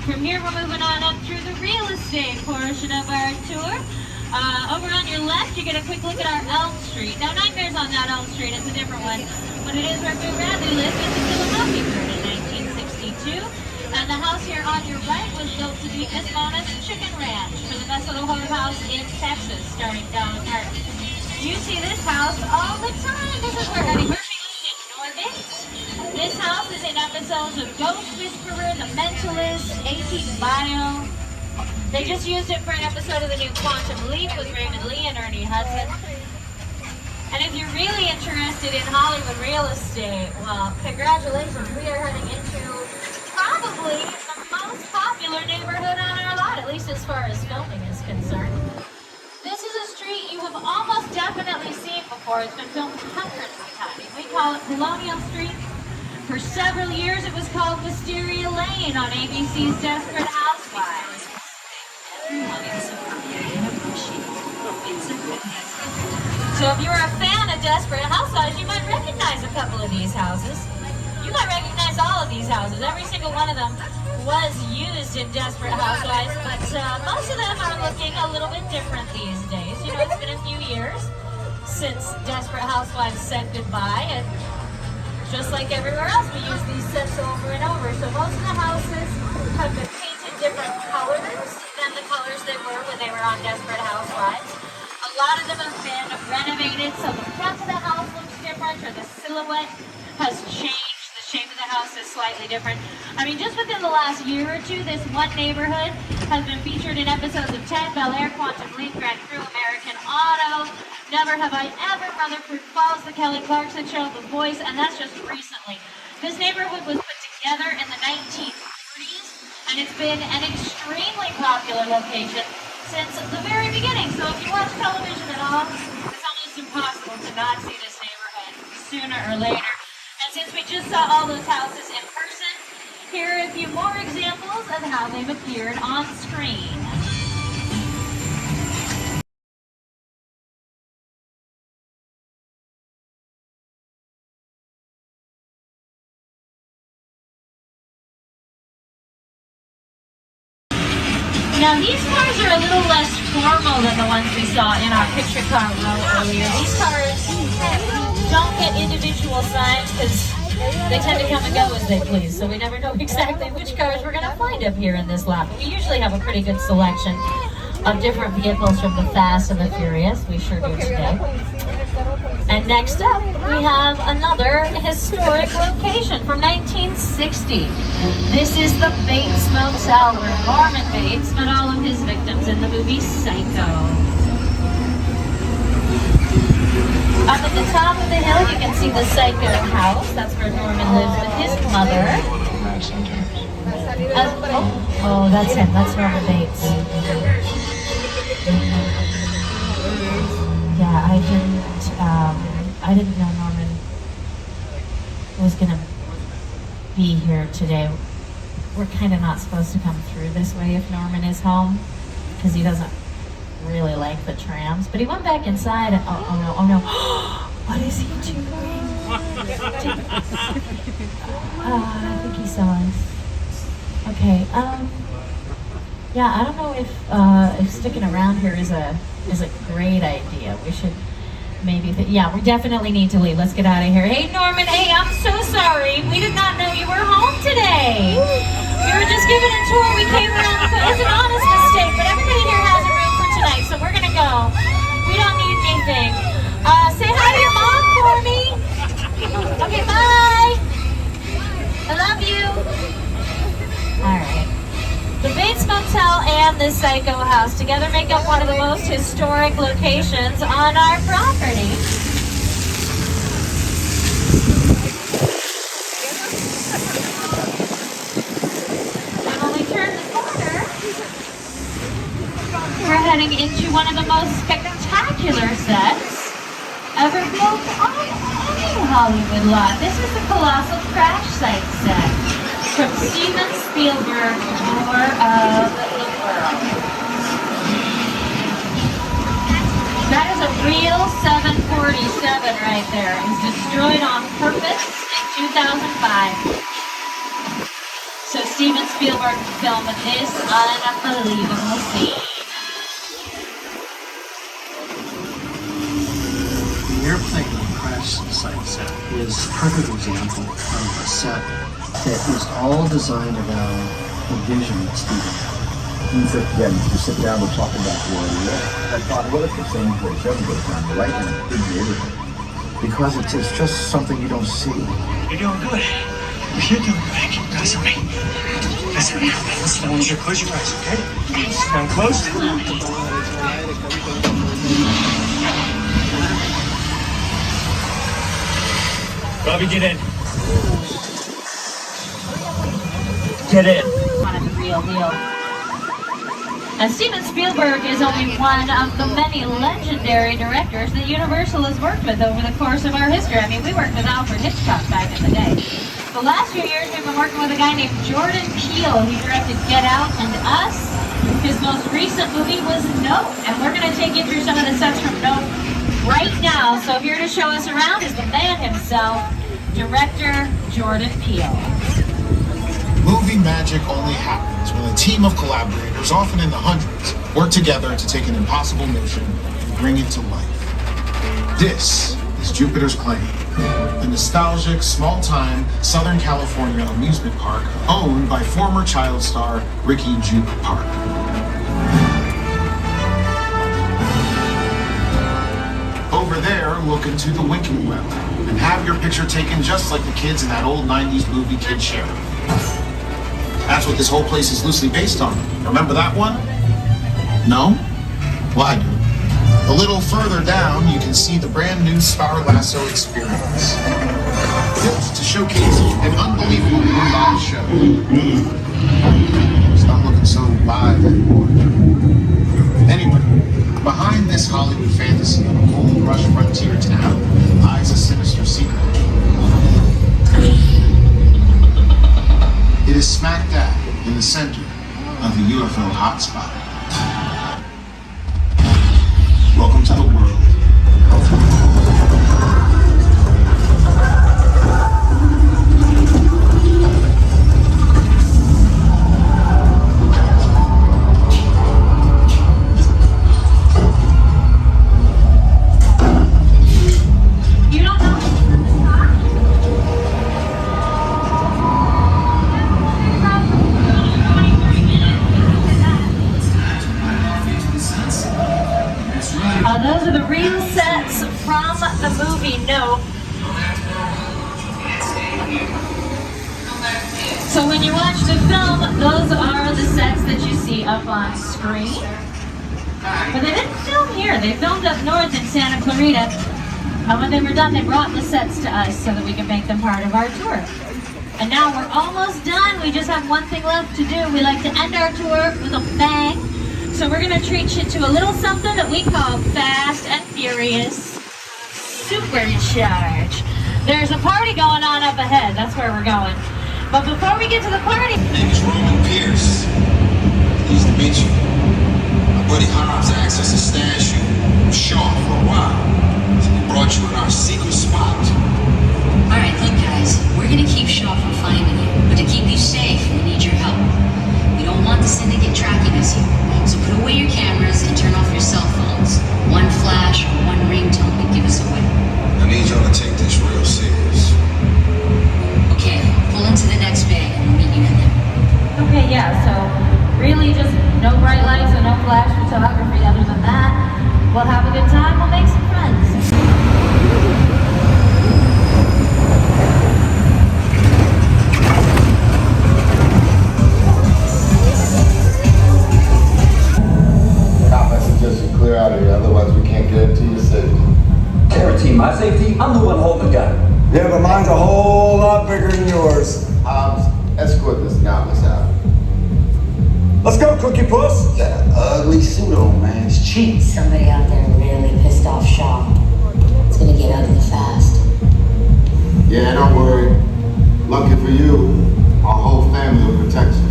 From here, we're moving on up through the real estate portion of our tour. Over on your left, you get a quick look at our Elm Street. Now, Nightmare's on that Elm Street. It's a different one, but it is where Boo Radley lived as a Philadelphia bird in 1962. And the house here on your right was built to be Miss Mona's Chicken Ranch for the best little whorehouse in Texas, starring Dolly Parton. You see this house all the time. This is where Eddie Murphy lived in Norbit. This house is in episodes of Ghost Whisperer, The Mentalist, 18 Bio. They just used it for an episode of the new Quantum Leap with Raymond Lee and Ernie Hudson. And if you're really interested in Hollywood real estate, well, congratulations. We are heading into probably the most popular neighborhood on our lot, at least as far as filming is concerned. This is a street you have almost definitely seen before. It's been filmed hundreds of times. We call it Colonial Street. For several years, it was called Wisteria Lane on ABC's Desperate Housewives. So if you're a fan of Desperate Housewives, you might recognize a couple of these houses. You might recognize all of these houses. Every single one of them was used in Desperate Housewives, but most of them are looking a little bit different these days. You know, it's been a few years since Desperate Housewives said goodbye, and just like everywhere else, we use these sets over and over. So most of the houses have been painted different colors than the colors they were when they were on Desperate Housewives. A lot of them have been renovated, so the front of the house looks different, or the silhouette has changed. The shape of the house is slightly different. I mean, just within the last year or two, this one neighborhood has been featured in episodes of Ted, Bel Air, Quantum Leap, Grand Crew, American Auto, Never Have I Ever, Rutherford Falls, The Kelly Clarkson Show, The Voice, and that's just recently. This neighborhood was put together in the 1940s, and it's been an extremely popular location since the very beginning. So if you watch television at all, it's almost impossible to not see this neighborhood sooner or later. And since we just saw all those houses in person, here are a few more examples of how they've appeared on screen. Now these cars are a little less formal than the ones we saw in our picture car row earlier. These cars don't get individual signs because they tend to come and go as they please, so we never know exactly which cars we're going to find up here in this lot. But we usually have a pretty good selection of different vehicles from the Fast and the Furious. We sure do today. And next up, we have another historic location from 1960. This is the Bates Motel, where Norman Bates met all of his victims in the movie Psycho. Up at the top of the hill, you can see the Psycho house. That's where Norman lives with his mother. Oh, that's him. That's Norman Bates. Yeah, I didn't know Norman was gonna be here today. We're kind of not supposed to come through this way if Norman is home, because he doesn't really like the trams. But he went back inside and oh no. What is he doing? I think he saw us. Okay, yeah, I don't know if sticking around here is a great idea. We should maybe, yeah, we definitely need to leave. Let's get out of here. Hey, Norman, hey, I'm so sorry. We did not know you were home today. We were just giving a tour. We came around. It's an honest mistake, but everybody here has a room for tonight, so we're going to go. We don't need anything. Say hi to your mom for me. Okay, bye. I love you. All right. The Bates Motel and the Psycho House together make up one of the most historic locations on our property. And when we turn the corner, we're heading into one of the most spectacular sets ever built on any Hollywood lot. This is the Colossal Crash Site set from Steven Spielberg, War of the World. That is a real 747 right there. It was destroyed on purpose in 2005. So Steven Spielberg filmed this unbelievable scene. The airplane crash site set is a perfect example of a set that was all designed around the vision that Steven had. He said, yeah, you just sit down and talk about where we are. I thought, well, it's the same place everybody time, the right hand in the neighborhood. Because it's just something you don't see. You're doing good. You're doing good. Keep pressing me. Listen, I want you to close your eyes, okay? Now closed. Robbie, get in. Get in. One of the real deal. And Steven Spielberg is only one of the many legendary directors that Universal has worked with over the course of our history. I mean, we worked with Alfred Hitchcock back in the day. The last few years, we've been working with a guy named Jordan Peele. He directed Get Out and Us. His most recent movie was Nope. And we're going to take you through some of the sets from Nope right now. So here to show us around is the man himself, director Jordan Peele. Movie magic only happens when a team of collaborators, often in the hundreds, work together to take an impossible mission and bring it to life. This is Jupiter's Claim, a nostalgic, small-time Southern California amusement park owned by former child star Ricky Jupe Park. Over there, look into the Winking Well and have your picture taken just like the kids in that old 90s movie Kid Sheriff. That's what this whole place is loosely based on. Remember that one? No? Well, I do. A little further down, you can see the brand new Star Lasso experience. Built to showcase an unbelievable live show. Stop looking so live anymore. Anyway, behind this Hollywood fantasy of a gold rush frontier town lies a sinister secret. It is smack dab in the center of the UFO hotspot. Welcome to the world. Those are the real sets from the movie Nope. So when you watch the film, those are the sets that you see up on screen. But they didn't film here. They filmed up north in Santa Clarita. And when they were done, they brought the sets to us so that we could make them part of our tour. And now we're almost done. We just have one thing left to do. We like to end our tour with a bang. So we're going to treat you to a little something that we call Fast and Furious Supercharge. There's a party going on up ahead. That's where we're going. But before we get to the party... My name is Roman Pierce. Pleased to meet you. My buddy Hobbs asked us to stash you with Shaw for a while. So we brought you in our secret spot. Alright, look guys, we're gonna keep Shaw from finding you. But to keep you safe, we need your help. We don't want the syndicate tracking us here. So put away your cameras and turn off your cell phones. One flash or one ringtone could give us away. I need y'all to take this real serious. Okay, pull into the next bay and we'll meet you in there. Okay, yeah, so really just no bright lights and no flash photography. Other than that, we'll have a good time, we'll make some friends. Clear out of here, otherwise we can't guarantee your safety. Guarantee my safety? I'm the one holding the gun. Yeah, but mine's a whole lot bigger than yours. Escort this novice out. Let's go, Cookie Puss. Got an ugly suit on, man. It's cheap. Somebody out there really pissed off Shaw. It's gonna get ugly fast. Yeah, don't worry. Lucky for you, our whole family will protect you.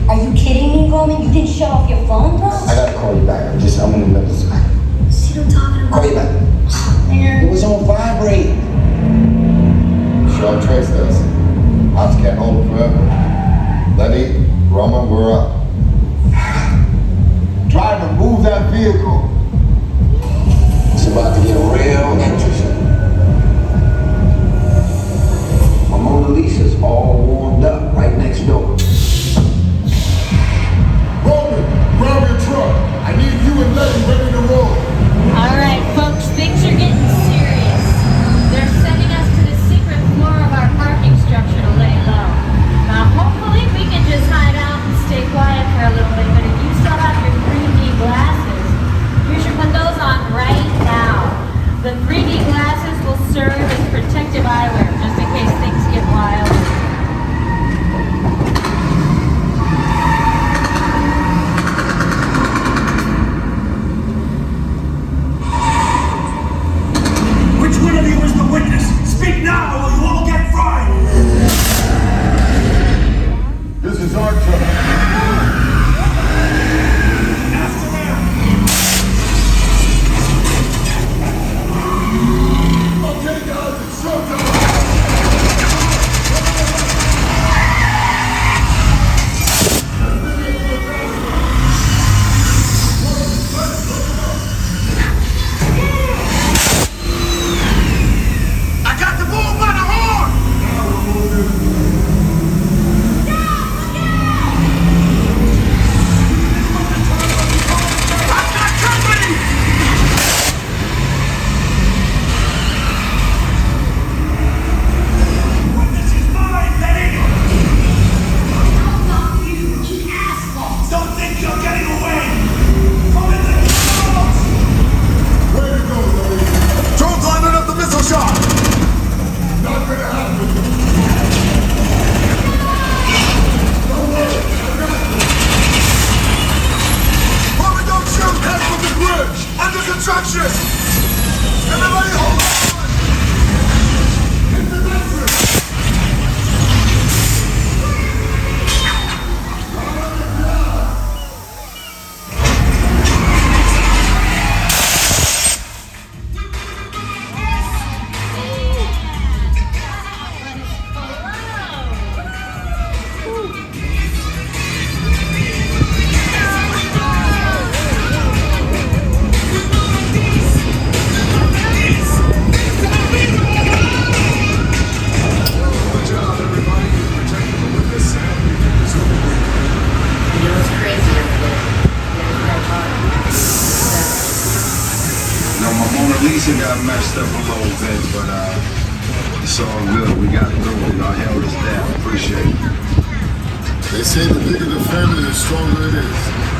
Are you kidding me, Roman? You didn't shut off your phone, bro? I gotta call you back. I'm in the middle of something. See what I'm talking about? Call you back. Man. It was on vibrate. Shaw traced us. Ops can't hold it forever. Lisa got messed up a little bit, but it's all good. We got through it. Y'all held us down. Appreciate it. They say the bigger the family, the stronger it is.